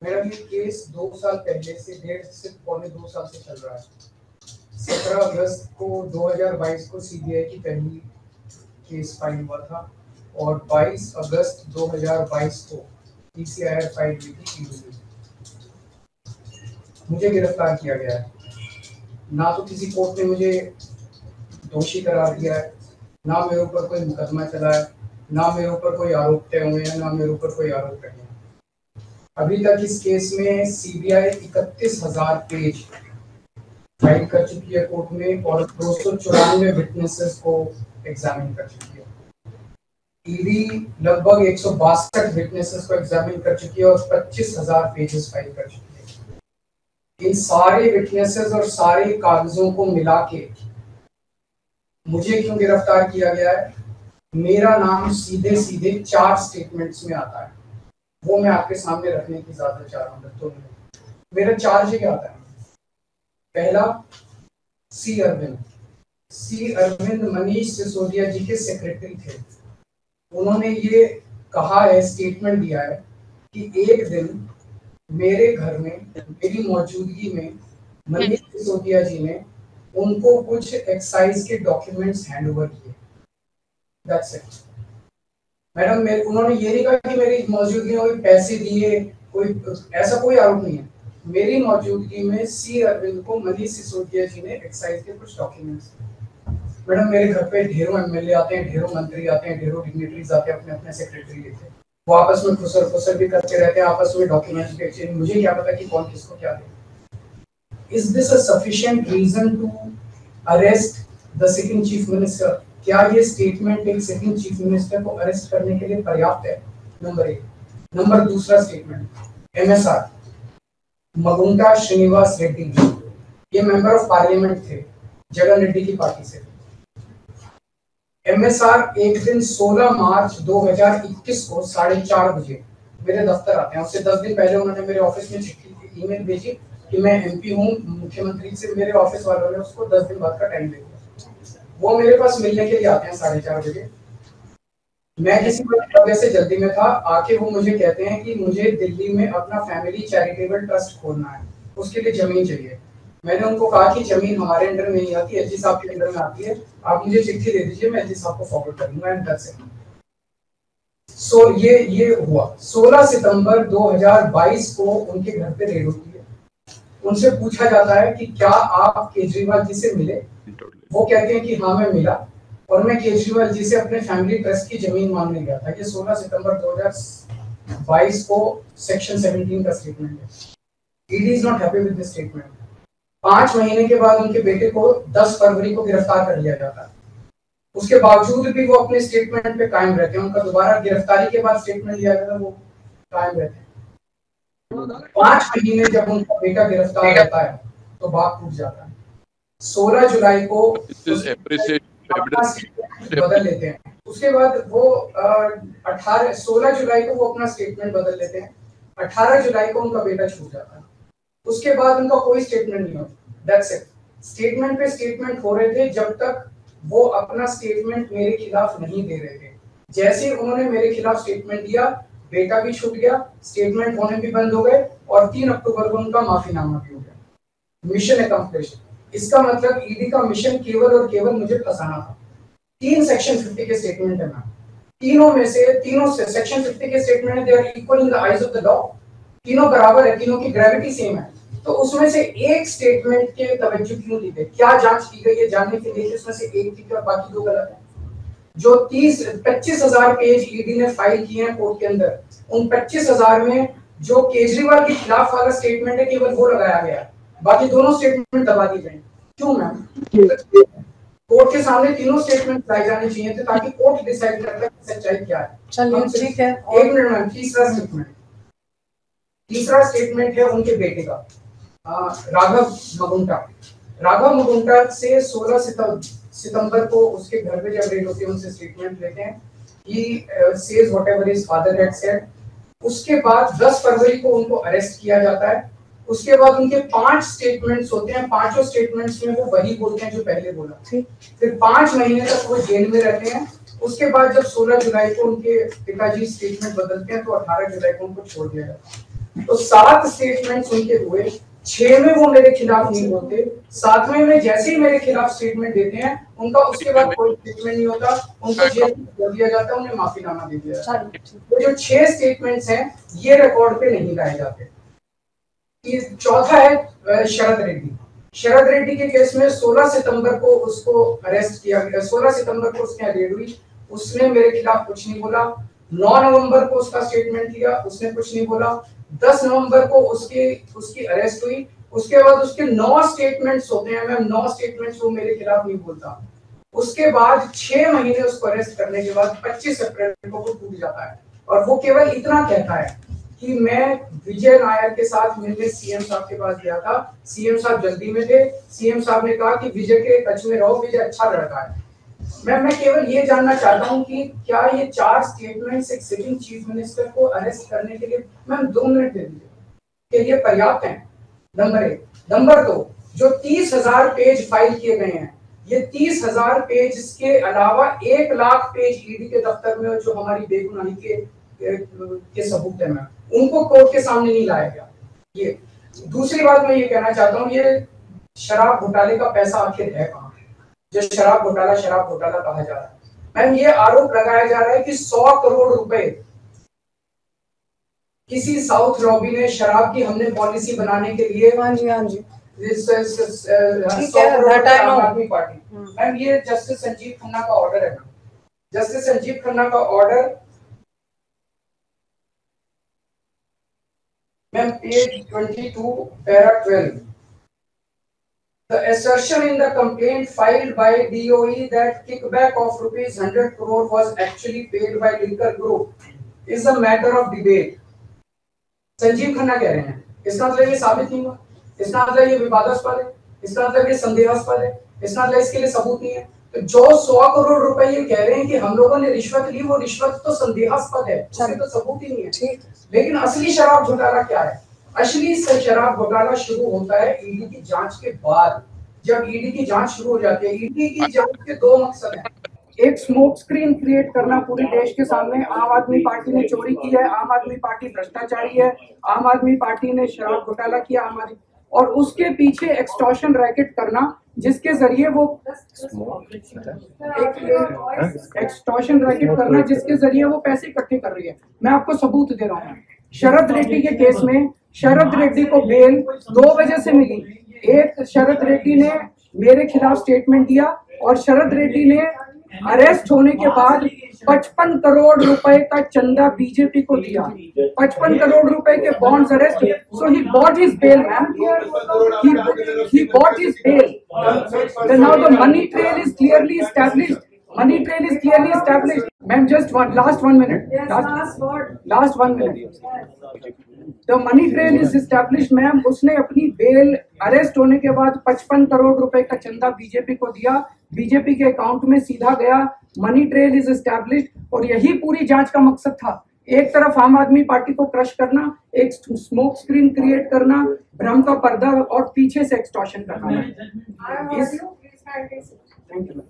मेरा ये केस 2 साल पहले से 1.5 से पौने 2 साल से चल रहा है। 17 अगस्त को 2022 को सीबीआई की पहली केस फाइल हुआ था और 22 अगस्त 2022 को पीसीआईआर फाइल हुई थी ईडी में। मुझे गिरफ्तार किया गया है। ना तो किसी कोर्ट ने मुझे दोषी करार दिया है, ना मेरे ऊपर कोई मुकदमा चला है, ना मेरे ऊपर कोई आरोप तय हुए हैं, ना मेरे ऊपर कोई आरोप नहीं है। अभी तक इस केस में सीबीआई 31,000 पेज फाइल कर चुकी है कोर्ट में और 294 विटनेसेस को एग्जामिन कर चुकी है। ईडी लगभग 162 विटनेसेस को एग्जामिन कर चुकी है और 25,000 पेजेस फाइल कर चुकी है। इन सारे विटनेसेस और सारे कागजों को मिला के मुझे क्यों गिरफ्तार किया गया है? मेरा नाम सीधे सीधे 4 स्टेटमेंट्स में आता है, वो मैं आपके सामने रखने की इजाजत चाह रहा हूँ। तो मेरा चार्ज क्या आता है? पहला, सी अरविंद मनीष सिसोदिया जी के सेक्रेटरी थे। उन्होंने ये कहा है, स्टेटमेंट दिया है कि एक दिन मेरे घर में मेरी मौजूदगी में मनीष सिसोदिया जी ने उनको कुछ एक्साइज के डॉक्यूमेंट्स हैंड ओवर किए। That's it madam. उन्होंने ये नहीं कहा कि मेरी मौजूदगी में पैसे दिए, कोई ऐसा कोई आरोप नहीं है। मेरी मौजूदगी में सी अरविंद को मनीष सिसोदिया जी ने एक्साइज के कुछ डॉक्यूमेंट्स। मैडम मेरे घर पे ढेरों एमएलए आते हैं, ढेरों मंत्री आते हैं, ढेरों डिग्निटरीज आते हैं, अपने अपने सेक्रेटरी लेते हैं, वो आपस में खुसर भी करते रहते हैं, आपस में डॉक्यूमेंट्स के एक्सचेंज। मुझे क्या पता कि कौन किसको क्या दे। Is this a sufficient reason to arrest the sitting chief minister? क्या ये स्टेटमेंट एक सिटिंग चीफ मिनिस्टर को अरेस्ट करने के लिए पर्याप्त है? नंबर 1। नंबर दूसरा स्टेटमेंट, एमएसआर मगुंटा श्रीनिवास रेड्डी, ये मेंबर ऑफ पार्लियामेंट थे, जगन रेड्डी की पार्टी से। एमएसआर एक दिन 16 मार्च 2021 को 4:30 बजे मेरे दफ्तर आते हैं। उससे 10 दिन पहले उन्होंने मेरे ऑफिस में चिट्ठी ईमेल भेजी कि मैं एमपी हूँ, मुख्यमंत्री से मेरे ऑफिस वालों ने उसको 10 दिन बाद का टाइम दे दिया। वो मेरे पास मिलने के लिए आते हैं 4:30 बजे। मैं किसी वजह से जल्दी में था, आके वो मुझे कहते हैं कि मुझे दिल्ली में अपना फैमिली चैरिटेबल ट्रस्ट खोलना है, उसके लिए जमीन चाहिए। मैंने उनको कहा कि जमीन हमारे अंडर में नहीं आती, एलजी साहब के अंडर में आती है, आप मुझे चिट्ठी दे दीजिए, मैं एलजी साहब को फॉरवर्ड कर दूंगा। And that's it. सो ये हुआ। 16 सितंबर 2022 को उनके घर पे रेड होती है। उनसे पूछा जाता है कि क्या आप केजरीवाल जी से मिले? वो कहते हैं कि हाँ मैं मिला और मैं केजरीवाल जी से अपने फैमिली ट्रस्ट की जमीन मांगने गया था। ये 16 सितंबर 2022 को सेक्शन 17 का स्टेटमेंट है। ED is not happy with this statement. 5 महीने के बाद उनके बेटे को 10 फरवरी को गिरफ्तार कर लिया जाता है। उसके बावजूद भी वो अपने स्टेटमेंट पे कायम रहते हैं। उनका दोबारा गिरफ्तारी के बाद स्टेटमेंट लिया गया, वो कायम रहते हैं। 5 महीने जब उनका बेटा गिरफ्तार रहता है तो बात टूट जाता है। 16 जुलाई को बदल लेते हैं। उसके बाद वो 16 जुलाई को वो अपना स्टेटमेंट बदल लेते हैं। 18 जुलाई को उनका बेटा छूट जाता है। उसके बाद उनका कोई स्टेटमेंट नहीं होता। That's it. स्टेटमेंट पे स्टेटमेंट हो रहे थे जब तक वो अपना स्टेटमेंट मेरे खिलाफ नहीं दे रहे थे। जैसे उन्होंने मेरे खिलाफ स्टेटमेंट दिया, बेटा भी छूट गया, स्टेटमेंट होने भी बंद हो गए और 3 अक्टूबर को उनका माफीनामा भी हो गया। Mission accomplished. इसका मतलब ईडी का मिशन केवल और केवल मुझे फंसाना था। 3 सेक्शन 50 के स्टेटमेंट है। तीनों से सेक्शन 50 के स्टेटमेंट है, they are equal in the eyes of the law. तीनों बराबर है, तीनों की ग्रेविटी सेम है। तो उसमें से एक स्टेटमेंट के तवज्जो क्यों दी गई? क्या जांच की गई है जानने के लिए उसमें से एक ठीक है और बाकी 2 गलत है। जो 25,000 पेज ईडी ने फाइल किए हैं कोर्ट के अंदर, उन 25,000 में जो केजरीवाल के खिलाफ वाला स्टेटमेंट है केवल वो लगाया गया, बाकी दोनों स्टेटमेंट दबा दी गई। क्यों मैम? कोर्ट के सामने तीनों स्टेटमेंट लाए जाने चाहिए थे ताकि कोर्ट डिसाइड कर ले सच्चाई क्या है। चलिए ठीक है। एक मिनट मैम, तीसरा स्टेटमेंट है उनके बेटे का, राघव मगुंटा से 16 सितंबर को उसके घर पे जब रेड होती है उनसे स्टेटमेंट लेते हैं। He says whatever his father had said. उसके बाद 10 फरवरी को उनको अरेस्ट किया जाता है। उसके बाद उनके 5 स्टेटमेंट्स होते हैं। पांचों स्टेटमेंट्स में वो वही बोलते हैं जो पहले बोला। फिर 5 महीने तक वो जेल में रहते हैं। उसके बाद जब 16 जुलाई को उनके पिताजी स्टेटमेंट बदलते हैं तो 18 जुलाई को उनको छोड़ दिया जाता है। तो 7 स्टेटमेंट्स उनके हुए, 6 में वो मेरे खिलाफ नहीं बोलते, 7वें में जैसे ही मेरे खिलाफ स्टेटमेंट देते हैं उनका उसके बाद कोई स्टेटमेंट नहीं होता, उनको जेल कर दिया जाता है, उन्हें माफीनामा दे दिया जाता है। तो जो 6 स्टेटमेंट्स हैं ये रिकॉर्ड पे नहीं लाए जाते। चौथा है शरद रेड्डी। शरद रेड्डी के केस में 16 सितंबर को उसको अरेस्ट किया गया, 16 सितंबर को उसकी रेड हुई, उसने मेरे खिलाफ कुछ नहीं बोला। 9 नवंबर को उसका स्टेटमेंट लिया, उसने कुछ नहीं बोला। 10 नवंबर को उसकी अरेस्ट हुई, उसके बाद उसके 9 स्टेटमेंट्स होते हैं मैम, 9 स्टेटमेंट्स वो मेरे खिलाफ नहीं बोलता। उसके बाद 6 महीने उसको अरेस्ट करने के बाद 25 अप्रैल को वो टूट जाता है और वो केवल इतना कहता है कि मैं विजय नायर के साथ मिलने सीएम साहब के पास गया था, सीएम साहब जल्दी में थे, सीएम साहब ने कहा कि विजय के टच में रहो, विजय अच्छा लड़का है। मैं केवल ये जानना चाहता हूं कि क्या ये 4 स्टेटमेंट्स एक सिटिंग चीफ मिनिस्टर को अरेस्ट करने के लिए मैम 2 मिनट दे दीजिए कि ये पर्याप्त है? नंबर 1। नंबर 2, जो 30,000 पेज फाइल किए गए हैं, ये 30,000 पेज के अलावा 1 लाख पेज ईडी के दफ्तर में जो हमारी बेगुनाही के सबूत है मैम, उनको कोर्ट के सामने नहीं लाया गया। ये दूसरी बात मैं ये कहना चाहता हूँ, ये शराब घोटाले का पैसा आखिर है कहाँ? जो शराब घोटाला कहा जा रहा है मैम, ये आरोप लगाया जा रहा है कि 100 करोड़ रुपए किसी साउथ लॉबी ने शराब की हमने पॉलिसी बनाने के लिए, हाँ जी 100 करोड़ आम आदमी पार्टी। मैम ये जस्टिस संजीव खन्ना का ऑर्डर है मैम, जस्टिस संजीव खन्ना का order ma'am page 22 para 12। The assertion in the complaint filed by DOE that kickback of rupees 100 crore was actually paid by liquor group is a matter of debate. Sanjeev Khanna कह रहे हैं, इसका मतलब ये साबित नहीं हुआ, इसका मतलब ये विवादास्पद है, इसका मतलब ये संदेहास्पद है, इसका मतलब इसके लिए सबूत नहीं है। तो जो 100 करोड़ रुपए ये कह रहे हैं कि हम लोगों ने रिश्वत ली, वो रिश्वत तो संदेहास्पद है, उसके तो सबूत ही नहीं है। लेकिन असली शराब घोटाला क्या है? असली शराब घोटाला शुरू होता है ईडी की जांच के बाद। जब ईडी की जांच शुरू हो जाती है, ईडी की जांच के 2 मकसद हैं। एक स्मोक स्क्रीन क्रिएट करना पूरे देश के सामने, आम आदमी पार्टी ने चोरी की है, आम आदमी पार्टी भ्रष्टाचारी है, आम आदमी पार्टी ने शराब घोटाला किया, और उसके पीछे एक्सटॉर्शन रैकेट करना जिसके जरिए वो एक्सटॉर्शन रैकेट करना जिसके जरिए वो पैसे इकट्ठे कर रही है। मैं आपको सबूत दे रहा हूँ। शरद रेड्डी के केस में शरद रेड्डी को बेल 2 वजह से मिली। एक, शरद रेड्डी ने मेरे खिलाफ स्टेटमेंट दिया और शरद रेड्डी ने अरेस्ट होने के बाद 55 करोड़ रुपए का चंदा बीजेपी को दिया। 55 करोड़ रुपए के bonds arrest, so he bought his bail ma'am, he bought his bail. Now the money trail is clearly established. Money trail is clearly established. Ma'am, just last 1 minute. Last 1 minute. The money trail is established, ma'am. उसने अपनी bell arrest होने के बाद 55 करोड़ रुपए का चंदा BJP को दिया, बीजेपी के अकाउंट में सीधा गया। मनी ट्रेल इज एस्टैब्लिश्ड और यही पूरी जांच का मकसद था। एक तरफ आम आदमी पार्टी को क्रश करना, एक स्मोक स्क्रीन क्रिएट करना, भ्रम का पर्दा और पीछे से एक्सटॉर्शन करना। Thank you.